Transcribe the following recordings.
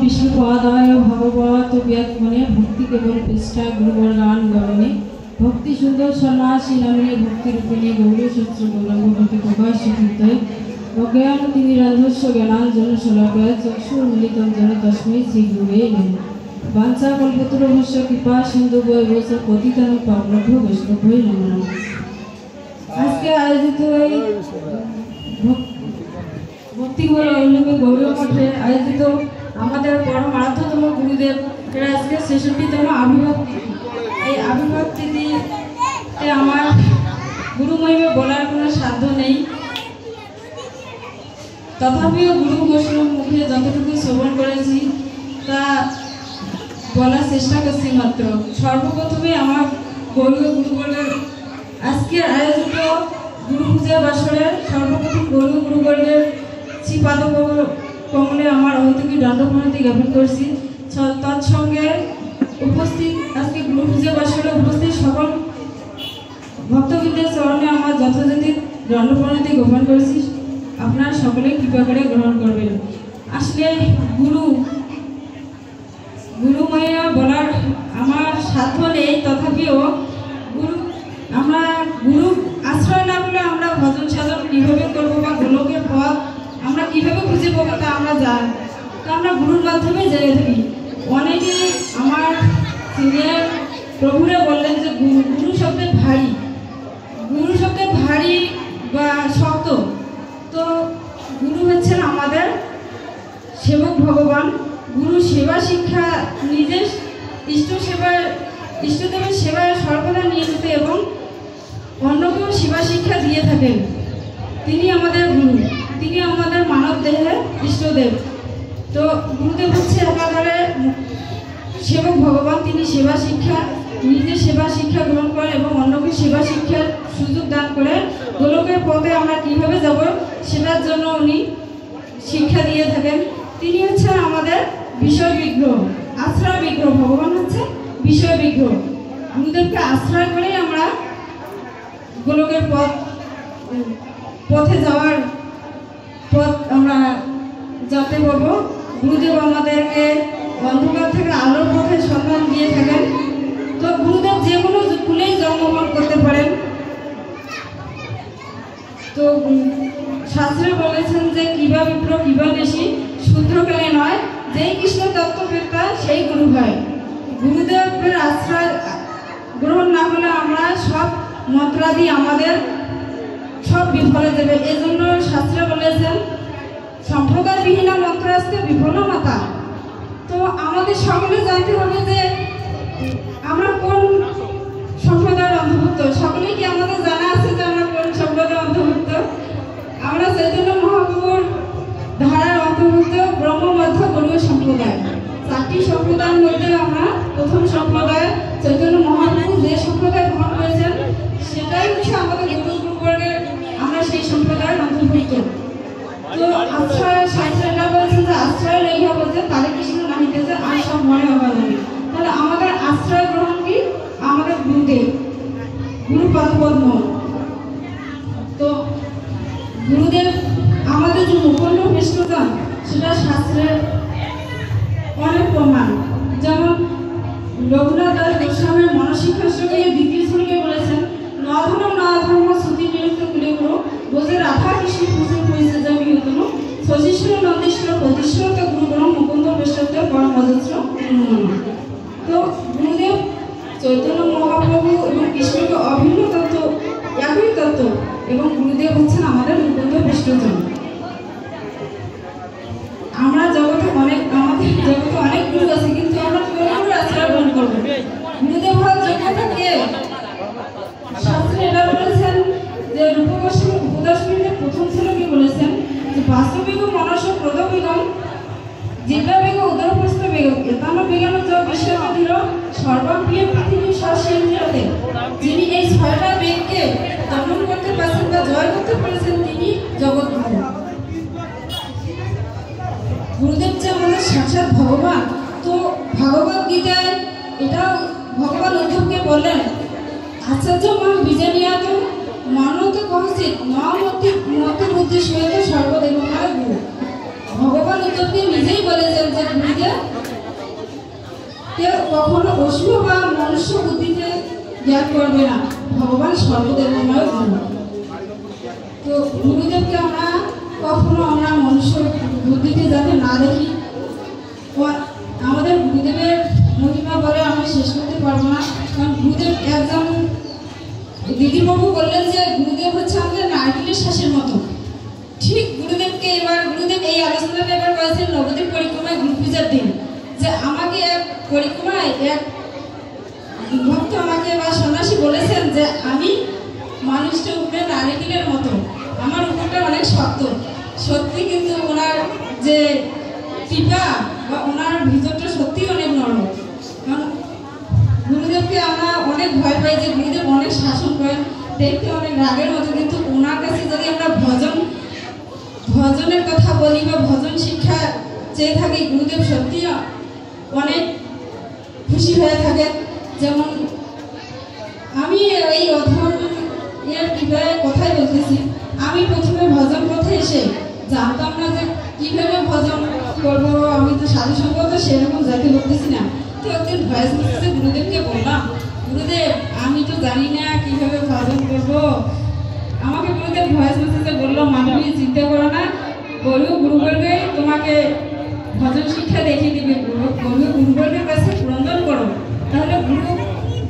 विष्णुपादाय भगवत व्याख्याने भक्ति केवल पृष्ठा गुरुवर्गान गमने भक्ति सुंदर सन्यासी नामने भक्ति रूपिणी गौरी शस्त्र गोलंगपति प्रकाशितय अज्ञान तिमिरान्धस्य ज्ञानाञ्जन शलाकया चक्षुर्मीलितं येन तस्मै श्री गुरुवे नमः। वाञ्छाकल्पतरुभ्यश्च कृपा सिन्धुभ्यो च पतितानां पावनेभ्यो वैष्णवेभ्यो नमो नमः। आज के आयोजित भक्ति गौरी मठे आयोजित আমাদের পরম আরাধ্যতম গুরুদেব এর আজকে ৬৬তম আবির্ভাব তিথি। এই আবির্ভাব তিথিতে আমার গুরু মহিমা বলার কোনো সাধ্য নেই, তথাপিও গুরু বৈষ্ণব মুখে যতটুকু শ্রবণ করেছি তা বলার চেষ্টা করছি মাত্র। সর্বপ্রথমে আমার গৌরীয় গুরুবর্গের আজকের আয়োজিত গুরু পূজা বাসরের সর্বপ্রথম গৌরীয় গুরুবর্গের শ্রীপাদ কমলে আমার অহৈতুকী দণ্ডপ্রণতি জ্ঞাপন করছি। তৎসঙ্গে উপস্থিত আজকে গুরু পূজা বাসরে উপস্থিত সকল ভক্তবৃন্দের চরণে আমার যথাযথ দণ্ডপ্রণতি জ্ঞাপন করেছি। আপনারা সকলে কৃপা করে গ্রহণ করবেন। আসলে গুরুময়া বলার আমার সাধ্য নেই, তথাপিও আমরা গুরু আশ্রয় না করলে আমরা ভজন সাধন কীভাবে করবো বা গোলকের পথ আমরা কীভাবে খুঁজে পাবো তা আমরা জানি, তা আমরা গুরুর মাধ্যমে জেনে থাকি। অনেকে আমার সিনিয়র প্রভুরা বললেন যে গুরু শব্দে ভারী বা শক্ত, তো গুরু হচ্ছেন আমাদের সেবক ভগবান। গুরু সেবা শিক্ষা নিজের ইষ্টদেবের সেবায় সর্বদা নিয়োজিত এবং অন্যকেও সেবা শিক্ষা দিয়ে থাকেন। তিনি আমাদের গুরু, তিনি আমাদের মানব দেহের ইষ্টদেব। তো গুরুদেব হচ্ছে একাধারে সেবক ভগবান। তিনি সেবা শিক্ষা নিজে সেবা শিক্ষা গ্রহণ করেন এবং অন্যকে সেবা শিক্ষার সুযোগ দান করে গোলকের পথে আমরা কীভাবে যাব সেটার জন্য উনি শিক্ষা দিয়ে থাকেন। তিনি হচ্ছেন আমাদের বিষয় বিগ্রহ, আশ্রয় বিগ্রহ। ভগবান হচ্ছে বিষয় বিগ্রহ। গুরুদেবকে আশ্রয় করেই আমরা গোলকের পথে যাওয়ার পথ আমরা যেতে পারবো। গুরুদেব আমাদেরকে অন্ধকার থেকে আলোর পথে সন্ধান দিয়ে থাকেন। তো গুরুদেব যে কোনো কুলেই জন্মগ্রহণ করতে পারেন। তো শাস্ত্রে বলেছেন যে কিবা বিপ্র কিবা দেশি শূদ্রকালে নয়, যেই কৃষ্ণ তত্ত্ববেত্তা সেই গুরু হয়। গুরুদেবের আশ্রয় গ্রহণ না হলে আমরা সব মন্ত্রাদি আমাদের সব বিফলে যাবে। এই জন্য শাস্ত্রে বলেছেন সম্প্রদায়বিহীন মন্ত্র আসতে বিফল মাতা। তো আমাদের সকলে জানতে হবে যে আমরা কোন সম্প্রদায়ের অন্তর্ভুক্ত। সকলেই কি আমাদের জানা আছে যে আমরা কোন সম্প্রদায়ের অন্তর্ভুক্ত? আমরা চৈতন্য মহাপ্রভুর ধারার অন্তর্ভুক্ত ব্রহ্ম মধ্য গৌড়ীয় সম্প্রদায়। 4টি সম্প্রদায়ের মধ্যে আমরা প্রথম সম্প্রদায় চৈতন্য মহাপ্রভু যে সম্প্রদায় গ্রহণ করেছেন সেটাই হচ্ছে আমাদের গুরুবর্গের, আমরা সেই সম্প্রদায়ের অন্তর্ভুক্ত। তো আশ্রয় শাস্ত্রে এটা বলছেন যে আশ্রয় লেখা বলছে তারে কৃষ্ণ নাহিতেছে আর সব মনে হওয়া যাবে। তাহলে আমাদের আশ্রয় গ্রহণ কি? আমাদের গুরুদেব, গুরুপদ্ম। তো গুরুদেব আমাদের যে মুকুন্দ বিষ্ণুদান সেটা শাস্ত্রের অনেক প্রমাণ। যেমন রঘুনাথ দাস গোস্বামী মনশিক্ষা শ্লোকে দ্বিতীয় শ্লোকে বলেছেন নধর্ম শ্রুতি নিরুক্ত কুলে গুরু বোঝে রাধা কৃষ্ণ পুজোর পরিচয় যাবি হতন সশিষ্ঠ নন্দিষ্ঠ প্রতিষ্ঠিত গুরুগণ মুকুন্দ বিষ্ণুতে পরম অজস্র। তো গুরুদেব চৈতন্য মহাপ্রভু এবং কৃষ্ণকে অভিন্ন তত্ত্ব, একই তত্ত্ব, এবং গুরুদেব হচ্ছেন আমাদের মুকুন্দ বিষ্ণুজন। আমরা আমাদের জগতে অনেক গুরু আছে, কিন্তু আমরা কোন গুরুর আশ্রয় গ্রহণ করবো? গুরুদেব হওয়ার যোগ্যতা কে? শাস্ত্রে এটা বলেছেন যে রূপগোস্বামী উপদশমীর প্রথম শ্লোকে বলেছেন যে বাস্তবিক মনস প্রদবিগম জিব্রাবেগ উদরপ্রস্থ বেগ এতান বেগান বিশ্বকাধীর সর্বপ্রিয় পৃথিবীর সস্যেন্দ্রিয়তে। যিনি এই 6টা বেগকে দমন করতে পারছেন বা জয় করতে পেরেছেন তিনি জগৎগুরু। গুরুদেব যে আমাদের সাক্ষাৎ ভগবান। তো ভগবত গীতায় এটাও ভগবান উদ্ধবকে বললেন আচার্য মা বিজনিয়াত মানত কহচিত মত বুদ্ধি সহিত সর্বদেব গুরু। ভগবান উদ্ধবকে নিজেই বলেছেন যে কখনো অশুভ বা মনুষ্য বুদ্ধিতে জ্ঞান করবে না, ভগবান সর্বদেবময় গুরু। তো গুরুদেবকে আমরা কখনো মনুষ্য বুদ্ধিতে যাতে না দেখি। আমাদের গুরুদেবের মহিমা বলে আমরা শেষ করতে পারবো না, কারণ গুরুদেব একজন দিদিবাবু বললেন যে গুরুদেব হচ্ছে আমাদের নারকেলের শ্বাসের মতো। ঠিক গুরুদেবকে গুরুদেব এই আলোচনাটা এবার করেছেন নবদ্বীপ পরিক্রমায় গুরু পূজার দিন, যে আমাকে এক পরিক্রমায় এক ভক্ত আমাকে বা সন্ন্যাসী বলেছেন যে আমি মানুষটা উপরে নারকেলের মতো, আমার উপরটা অনেক শক্ত। সত্যি কিন্তু ওনার যে টিপা বা ওনার ভিতরটা সত্যি অনেক নরম। কারণ গুরুদেবকে আমরা অনেক ভয় পাই যে গুরুদেব অনেক শাসন করেন, দেখতে অনেক রাগের মতো, কিন্তু ওনার কাছে যদি আমরা ভজনের কথা বলি বা ভজন শিক্ষা চেয়ে থাকি, গুরুদেব সত্যি অনেক খুশি হয়ে থাকেন। যেমন আমি এই অধম এর কীভাবে কথাই বলতেছি, আমি প্রথমে ভজন পথে এসে জানতাম না যে কীভাবে ভজন করবো, আমি তো সাধু সঙ্গ তো সেরকম যাইতে বলতেছি না। তো একদিন ভয়েস মেসেজে গুরুদেবকে বললাম, গুরুদেব আমি তো জানি না কীভাবে ভজন করবো। আমাকে গুরুদেব ভয়েস মেসেজে বললো, মানবী চিন্তা করো না, গুরুবর্গে তোমাকে ভজন শিক্ষা দেখিয়ে দিবে, গুরুবর্গের কাছে ক্রন্দন করো, তাহলে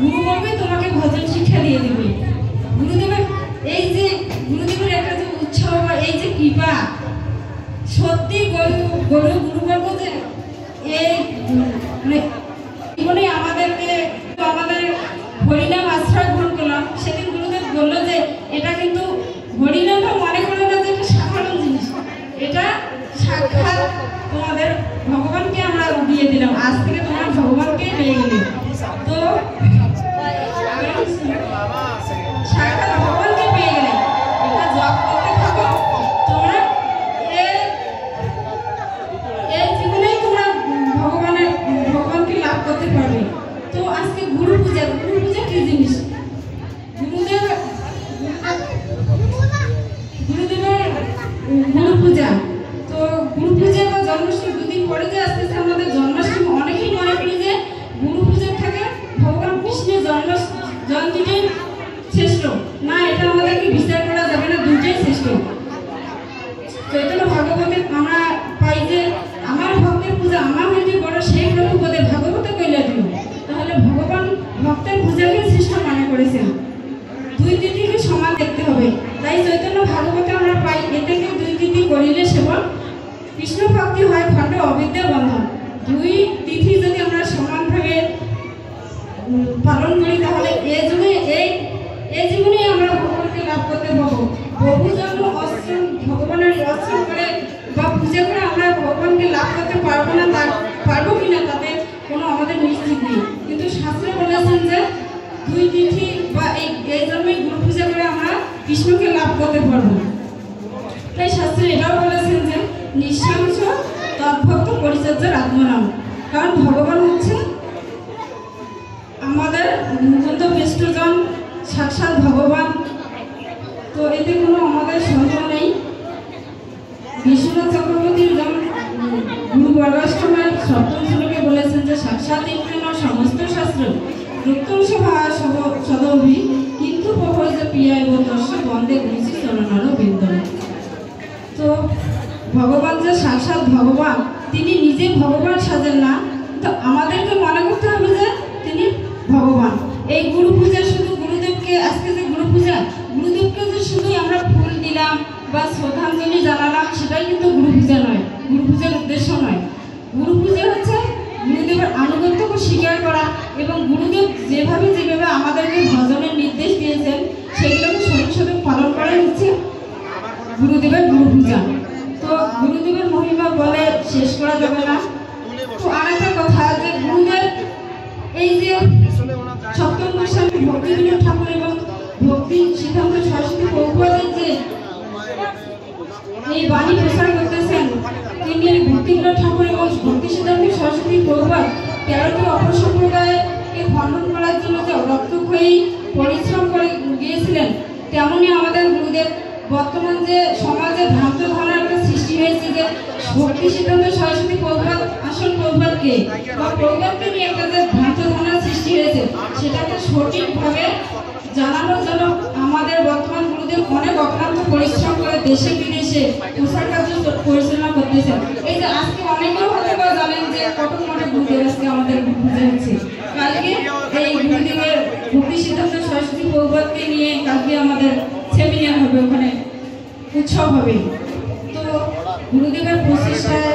গুরুবর্গে তোমাকে ভজন শিক্ষা দিয়ে দিবে। গুরুদেবের এই যে গুরুদেবের একটা যে উৎসাহ বা এই যে কৃপা, সত্যি গুরুবর্গ যে এই মানে জীবনে আমাদের হরিনাম আশ্রয় গ্রহণ করলাম। সেদিন গুরুদেব বললো যে এটা কিন্তু হরিনামটা মনে করে না যে একটা সাধারণ জিনিস, এটা সাক্ষাৎ তোমাদের ভগবানকে আমরা দিয়ে দিলাম, আজ থেকে তোমরা ভগবানকেই পেয়ে গেলে। তো সাক্ষাৎ ভগবানকে পেয়ে গেলে, এটা জপ করতে থাকো, তোমরা এই জীবনেই তোমরা ভগবানকে লাভ করতে পারবে। তো আজকে গুরু পূজা কি জিনিস? গুরুদেবের গুরু পূজা। তো গুরু পূজা বা জন্মাষ্টমী দুদিন পরে যে আসতেছে আমাদের জন্মাষ্টমী, অনেকেই মনে করি যে গুরু পূজার থেকে ভগবান কৃষ্ণের জয়ন্তীটাই শ্রেষ্ঠ। না, এটা আমাদেরকে বিচার করা যাবে না, দুইটাই শ্রেষ্ঠ। চৈতন্য ভাগবতে আমরা পাই যে আমার ভক্তের পূজা আমার হইতে বড়, সেই প্রভু পদে ভাগবতে কইলা দিল। তাহলে ভগবান ভক্তের পূজাকে শ্রেষ্ঠ মনে করেছেন, দুই তিথিকে সমান দেখতে হবে। তাই চৈতন্য ভাগবতে আমরা পাই, এতে দুই তিথি করিলে সেবন কৃষ্ণ ভক্তি হয় খণ্ড অবিদ্যা বন্ধন। দুই তিথি যদি আমরা সমানভাবে পালন করি, তাহলে এই জীবনে আমরা ভগবানকে লাভ করতে পারবো। বহু জন্ম অশ্রম ভগবানের অশ্রম করে বা পূজা করে আমরা ভগবানকে লাভ করতে পারবো না, পারবো কিনা তাতে কোনো আমাদের নিশ্চিত নেই। কিন্তু শাস্ত্রে বলেছেন যে দুই তিথি বা এই জন্মে গুরু পূজা করে আমরা কৃষ্ণকে লাভ করতে পারবো। তাই শাস্ত্রে এটাও বলেছেন যে নিঃশংস তদ্ভক্ত পরিচর্যার আত্মনাম, কারণ ভগবান হচ্ছে আমাদের মুকুন্দ পৃষ্ঠজন, সাক্ষাৎ ভগবান। তো এতে কোনো আমাদের সন্দেহ নেই। বিশ্বনাথ চক্রবর্তীর গুরু বর্গাষ্টমের সপ্তম শ্লোকে বলেছেন যে সাক্ষাৎ ইন্দ্রিয় সমস্ত শাস্ত্র রুক্তম সভা সদভি কিন্তু প্রভয় যে প্রিয়ায় দর্শ বন্দে গুরুজি চরণার বিন্দন। তো ভগবান যে সাক্ষাৎ ভগবান, তিনি নিজে ভগবান সাজেন না, তো আমাদেরকে মনে করতে হবে যে তিনি ভগবান। এই গুরু পূজা শুধু গুরুদেবকে, আজকে যে গুরু পূজা, গুরুদেবকে যে শুধু আমরা ফুল দিলাম বা শ্রদ্ধাঞ্জলি জানালাম, সেটাই কিন্তু গুরু পূজা নয়, গুরু পূজার উদ্দেশ্য নয়। গুরু পূজা হচ্ছে গুরুদেবের আনুগত্যকে স্বীকার করা এবং গুরুদেব যেভাবে আমাদেরকে ভজনের নির্দেশ দিয়েছেন সেগুলোকে সঠিকভাবে পালন করাই হচ্ছে গুরুদেবের গুরু পূজা। তো গুরুদেবের মহিমা বলে শেষ করা যাবে না। তো আরেকটা কথা যে গুরুদেব এই যে সপ্তম গোস্বামী ভক্তিবিনোদ ঠাকুর এবং ভক্তি সিদ্ধান্ত সরস্বতী প্রভুপাদের যে এই বাণী প্রচার করতেছেন, তিনি ভক্তিবিনোদ ঠাকুর এবং ভক্তি সিদ্ধান্ত সরস্বতী প্রভুপাদ 13টি অপসম্প্রদায়কে খণ্ডন করার জন্য যে রক্তক্ষয়ী পরিশ্রম করে গিয়েছিলেন, তেমনি আমাদের গুরুদেব বর্তমান যে সমাজে ভ্রান্ত ধারণার একটা সৃষ্টি হয়েছে যে ভক্তি সিদ্ধান্ত সরস্বতী প্রভুপাদ আসল প্রভুপাদ প্রভুপাদকে বা প্রভুপাদকে নিয়ে একটা যে ভ্রান্ত ধারণা সৃষ্টি হয়েছে সেটাকে সঠিকভাবে জানানোর জন্য আমাদের বর্তমান গুরুদেব অনেক অক্লান্ত পরিশ্রম করে দেশে বিদেশে প্রচার কার্য পরিচালনা করতেছেন। এই যে আজকে অনেকেও হয়তো জানেন যে কত মনে গুরুদেব আজকে আমাদের বুঝে হচ্ছে। কালকে এই গুরুদেবের ভক্তি সিদ্ধান্ত সরস্বতী প্রভুপাদকে নিয়ে কালকে আমাদের সেমিনার হবে, ওখানে উৎসব হবে। তো গুরুদেবের প্রচেষ্টায়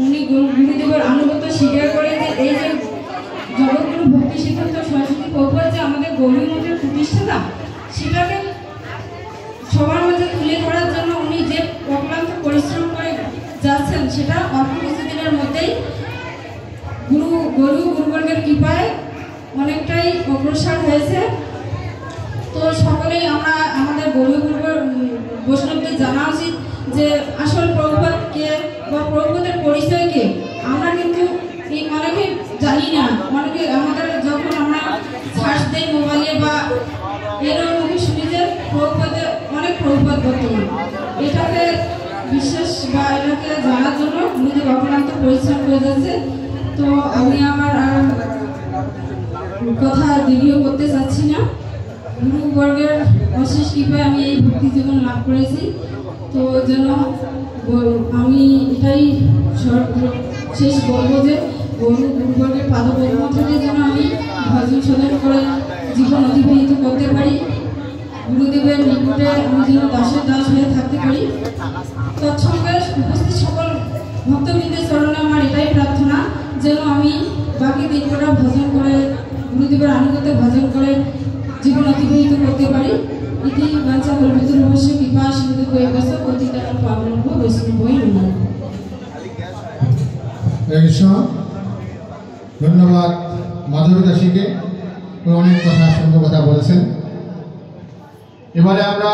উনি গুরুদেবের আনুগত্য স্বীকার করে যে এই যে জগৎগুরু ভক্তি সিদ্ধান্ত সরস্বতী প্রভুপাদ যে আমাদের গৌরী মঠের প্রতিষ্ঠাতা, সেটাকে সবার মাঝে তুলে ধরার জন্য উনি যে অক্লান্ত পরিশ্রম করে যাচ্ছেন সেটা অল্প কিছুদিনের মধ্যেই গুরুবর্গের কৃপায় অনেকটাই অগ্রসর হয়েছে। তো সকলেই আমরা আমাদের বৈষ্ণবদের জানা উচিত যে আসল প্রভুপাদকে বা প্রভুপাদের পরিচয়কে আমরা কিন্তু অনেকে জানি না। অনেকে আমাদের যখন আমরা সার্চ দিই মোবাইলে বা এরও মুখে শুনি যে প্রভুপাদে অনেক প্রভুপাদ বর্তমান, এটাকে বিশ্বাস বা এটাকে জানার জন্য নিজের অক্লান্ত পরিশ্রম করে যাচ্ছে। তো আমি আমার আর কথা দীর্ঘ করতে চাচ্ছি না। গুরুবর্গের অশেষ কৃপায় আমি এই ভক্তি জীবন লাভ করেছি। তো যেন আমি এটাই শেষ বলবো যে গুরুবর্গের পাদপদ্ম থেকে যেন আমি ভজন সাধন করে জীবন অতিবাহিত করতে পারি, গুরুদেবের নিকটে আমি যেন দাসের দাস হয়ে থাকতে পারি। তৎসঙ্গে উপস্থিত সকল ভক্তবৃন্দের চরণে আমার এটাই প্রার্থনা যেন আমি বাকি দিনকটা ভজন করে গুরুদেবের আনুগত্যে ভজন করে জীবন অতিবাহিত করতে পারি। ইতি বাঞ্ছা কল্পিতুর অবশ্য কৃপা সিন্ধু কৈবস পতিতানাং পাবনভ্যো বৈষ্ণবৈ নমঃ। ধন্যবাদ মাধবী দাসীকে, অনেক কথা সুন্দর কথা বলেছেন। এবারে আমরা